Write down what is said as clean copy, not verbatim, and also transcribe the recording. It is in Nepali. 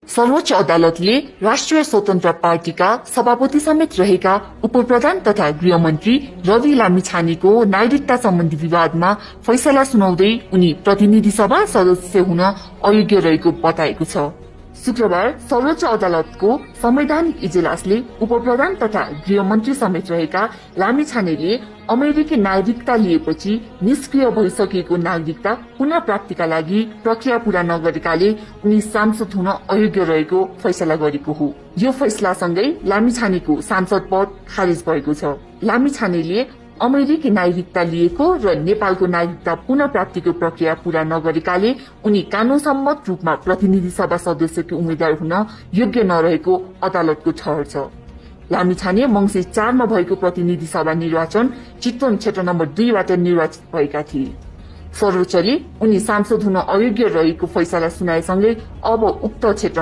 सर्वोच्च अदालतले राष्ट्रिय स्वतन्त्र पार्टीका सभापति समेत रहेका उपप्रधान तथा गृहमन्त्री रवि लामिछानेको नागरिकता सम्बन्धी विवादमा फैसला सुनाउँदै उनी प्रतिनिधि सभा सदस्य हुन अयोग्य रहेको बताएको छ। शुक्रबार सर्वोच्च अदालतको संवैधानिक इजलासले उपप्रधान तथा गृहमन्त्री समेत रहेका लामिछानेले अमेरिकी नागरिकता लिएपछि निष्क्रिय भइसकेको नागरिकता पुनः प्राप्तिका लागि प्रक्रिया पूरा नगरेकाले उनी सांसद हुन अयोग्य रहेको फैसला गरेको हो। यो फैसलासँगै लामिछानेको सांसद पद खारेज भएको छ। लामिछानेले अमेरिकी नागरिकता लिएको र नेपालको नागरिकता पुनः प्राप्तिको प्रक्रिया पूरा नगरेकाले उनी कानून सम्मत रूपमा प्रतिनिधि सभा सदस्यको उम्मेद्वार हुन योग्य नरहेको अदालतको ठहर छ। लामिछाने मंसिर 4 मा भएको प्रतिनिधि सभा निर्वाचन चितवन क्षेत्र नम्बर 2 बाट निर्वाचित भएका थिए। सर्वोच्चले उनी सांसद हुन अयोग्य रहेको फैसला सुनाएसँगै अब उक्त क्षेत्र